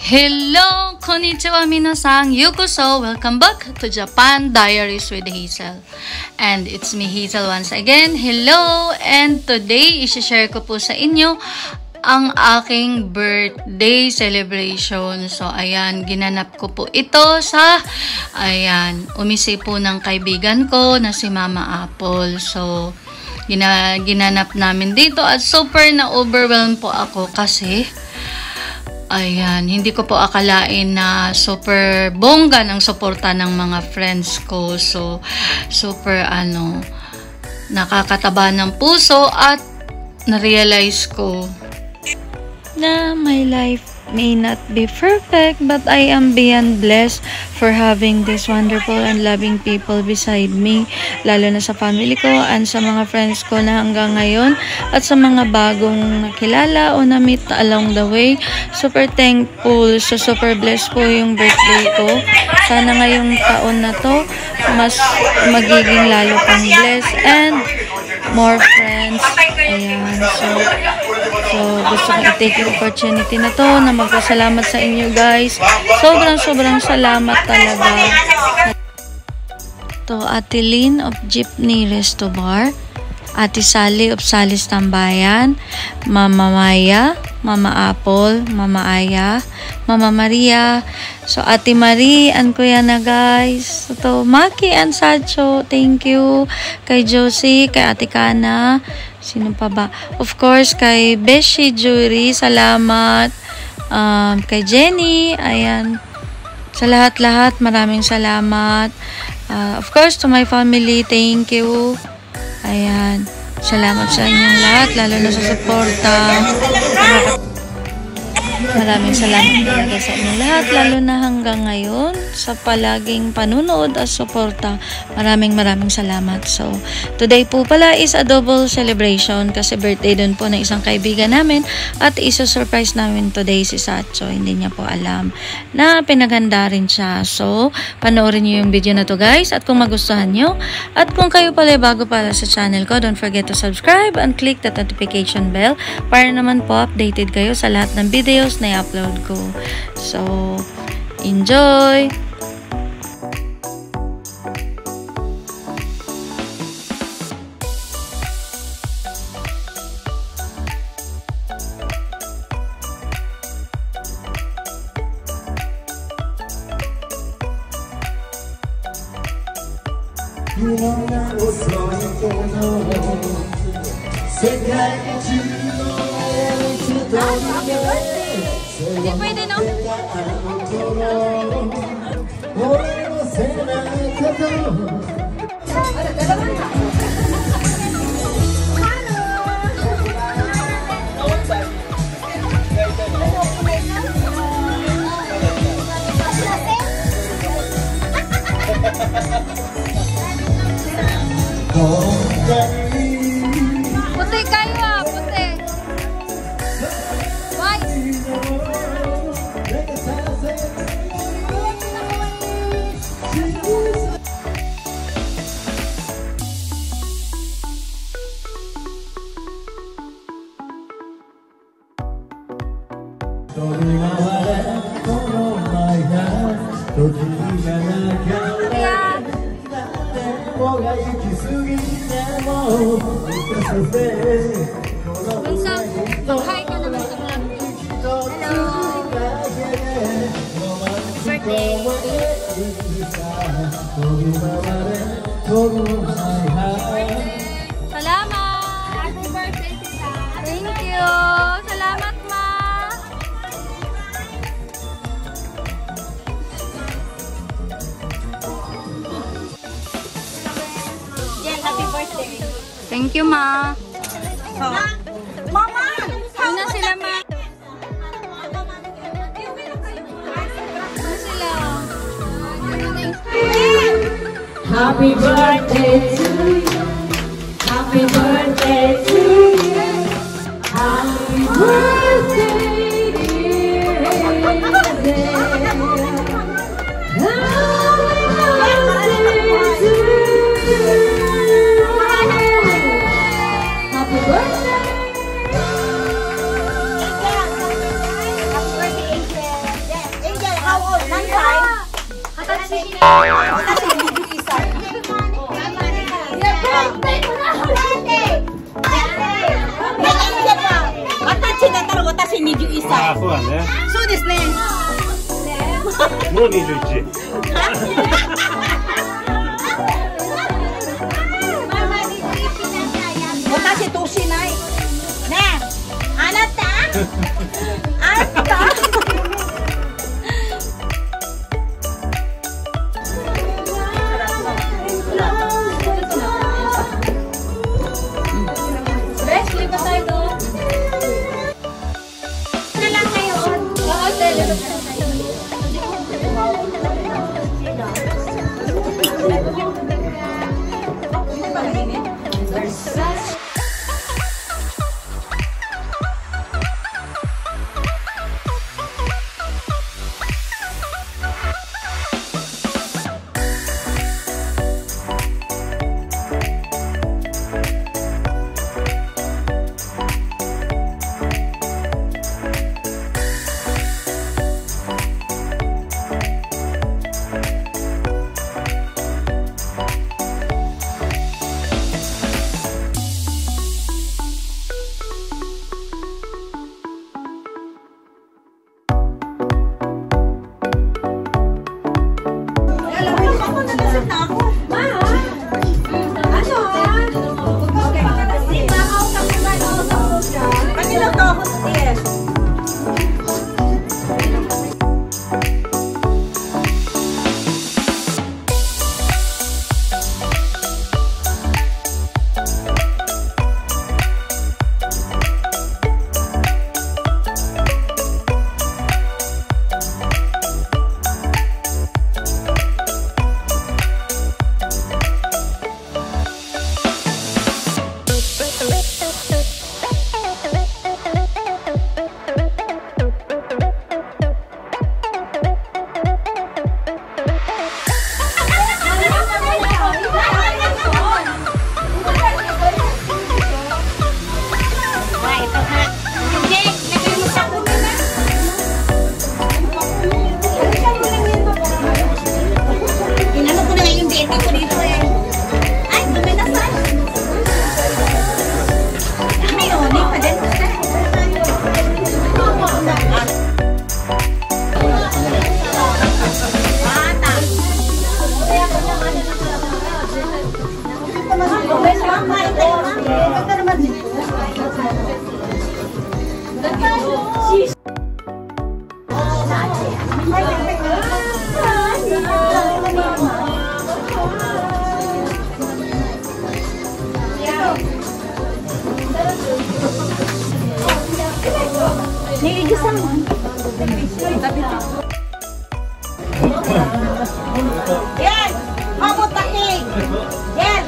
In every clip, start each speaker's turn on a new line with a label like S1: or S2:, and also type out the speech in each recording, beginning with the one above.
S1: Hello! Konnichiwa minasan! Yokoso! Welcome back to Japan Diaries with Hazel. And it's me Hazel once again. Hello! And today, isi-share ko po sa inyo ang aking birthday celebration. So, ayan, ginanap ko po ito sa, umisi po ng kaibigan ko na si Mama Apple. So, ginanap namin dito at super na-overwhelmed po ako kasi hindi ko po akalain na super bongga ng suporta ng mga friends ko. So, super nakakataba ng puso at na-realize ko na my life may not be perfect, but I am beyond blessed for having this wonderful and loving people beside me, lalo na sa family ko and sa mga friends ko na hanggang ngayon at sa mga bagong nakilala o na-meet along the way. Super thankful, so super blessed po yung birthday ko. Sana ngayong taon na to mas magiging lalo pang blessed and more friends. Ayan, so gusto ko i-take yung opportunity na to na magpasalamat sa inyo guys. Sobrang salamat talaga. To Ate Lynn of Jeepney Resto Bar, Ate Sally of Sally's Tambayan, Mama Maya, Mama Apple, Mama Aya, Mama Maria, so Ate Marie and Kuya na guys. So to Maki and Sacho, thank you. Kay Josie, kay Ate Kana, sino pa ba? Of course, kay Beshi Jury, salamat. Kay Jenny, ayan. Sa lahat-lahat, maraming salamat. Of course, to my family, thank you. Ayan. Salamat sa inyong lahat, lalo na sa suporta. Maraming salamat talaga sa inyong lahat, lalo na hanggang ngayon sa palaging panunood at suporta. Maraming salamat. So, today po pala is a double celebration kasi birthday dun po ng isang kaibigan namin at isa-surprise namin today si Sacho. Hindi niya po alam na pinaghanda rin siya. So, panoorin niyo yung video na to guys at kung magustuhan niyo at kung kayo pala bago pala sa channel ko, don't forget to subscribe and click the notification bell para naman po updated kayo sa lahat ng videos na i-upload ko. So, enjoy!
S2: Hindi pwede, no? Puti kayo puti. Why? Hi ka naman sa vlog. Salamat! Happy birthday, Tita! Thank you! Salamat, Ma! Jen, happy birthday!
S1: Thank you, Ma!
S2: Mama!
S1: Una sila, Ma! Una sila!
S3: Happy birthday to you. Happy birthday to you. Happy birthday, dear Hazel. Happy birthday to you. Happy birthday.
S4: ああ、そうだね。
S3: そうですね。
S4: もう21。
S3: 私年ない。ねえ、あなた？あなた？Best,
S2: lipat tayo doon. Na lang kayo. Oo, lipat tayo.
S3: Yan! Hamot na cake! Yan!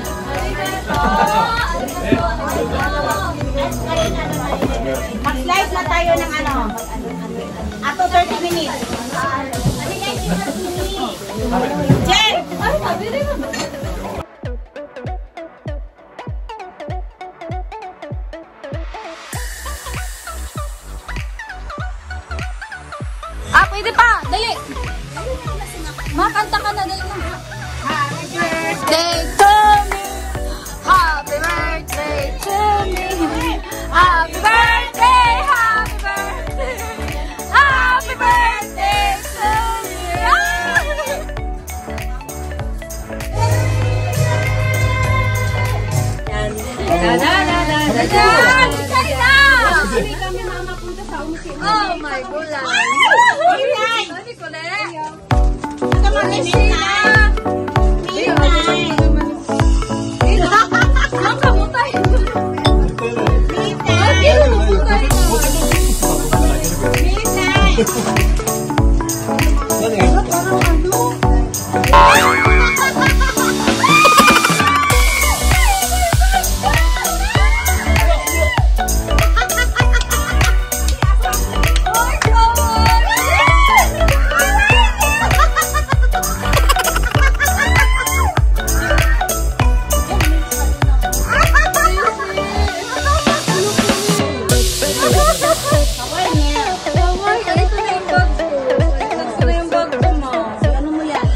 S3: Mag-slice na tayo ng ano. Ato 30 minutes. Jen!
S2: Ah, pwede pa! Dali! Makanta ka na, dali na.
S3: Happy
S2: Birthday to me! Happy birthday to me! Happy birthday! Happy birthday! Happy birthday to me! Oh my God! Hindi ko na.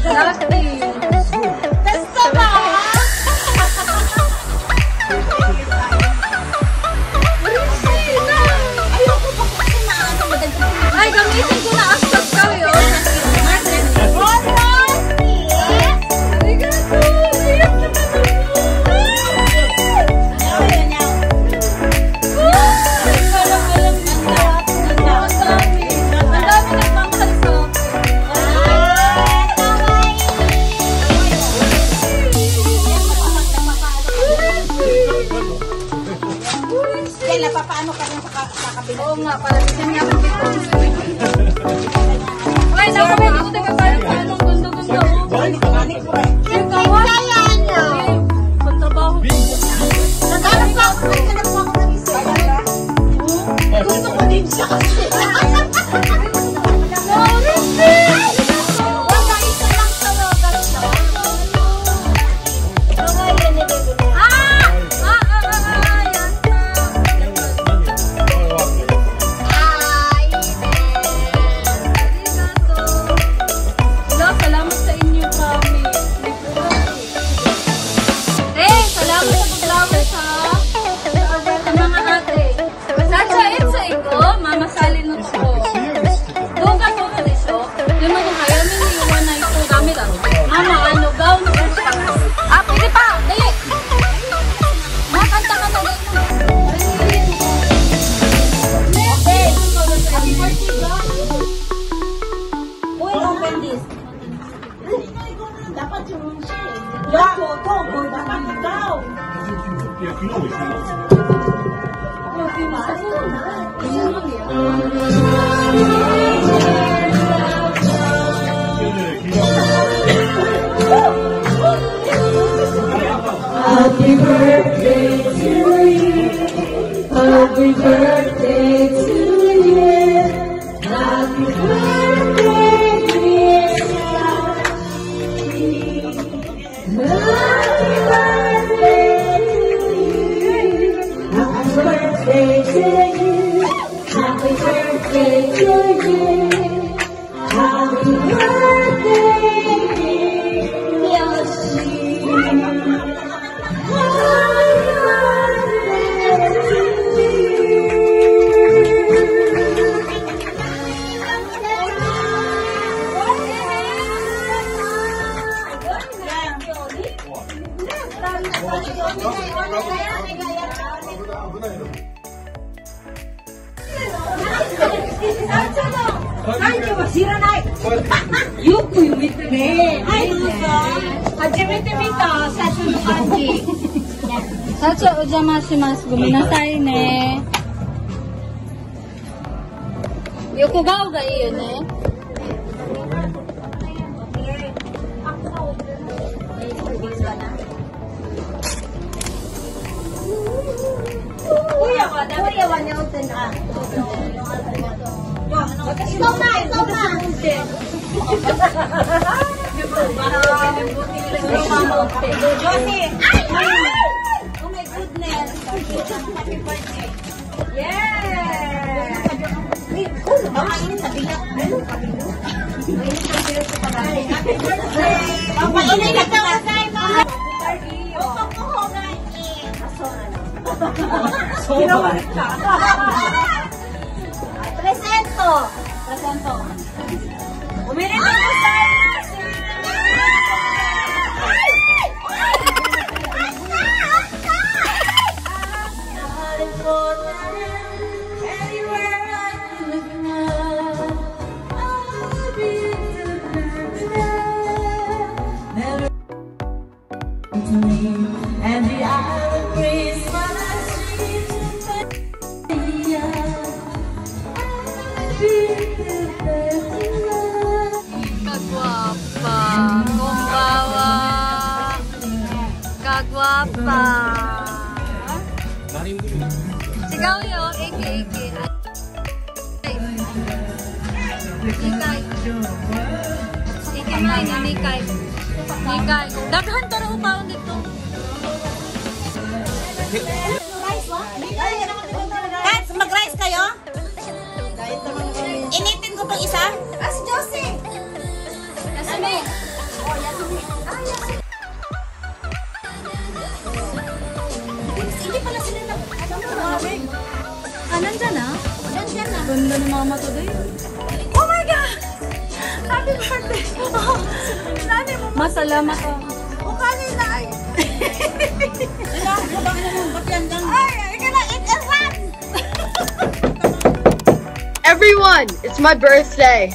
S2: Last day. Oo nga, para sa kanya ako dito. Ay, naku, hindi ko tayo paano gusto-gusto. Yung kawan. Kontrabaho.
S3: Naghanap po ako ng isa. Gusto ko din siya kasi.
S5: Happy birthday to you. Happy birthday to you. Happy birthday, dear Sashi. Happy birthday to you. Happy birthday to you. Happy birthday to you. Happy birthday, dear Sashi.
S2: Sacho ojamasimasu. Gomenasai ne. Yokogao ga ii yo ne.
S3: Kuya wa niya utin ah. Stop na, stop na. Josie. Oh my goodness. Happy birthday. Yeah. Makainin sa bilat. Happy birthday. Makainin na ito. Presento. Presento. Umili na po tayo.
S5: And the island breeze when I see
S1: Kagwapa. Kumbawa. Kagwapa. Sigaw yun. Eki. Nikay. Ikimay na Nikay. Nikay. Daghan tara upaon dito.
S3: Kat, mag-rice kayo? Initin ko pang isa? Si Josie.
S2: Yasumi.
S3: Hindi pala sila na.
S2: Nandyan na?
S3: Nandiyan na.
S2: Ganda ng mama today.
S3: Oh my God! Happy birthday! Nani mo?
S2: Masalamat ako.
S3: O kanina ay. Wala, wala ka naman. Ba't yan dyan? Ay, ika na, eat and run!
S6: Everyone, it's my birthday.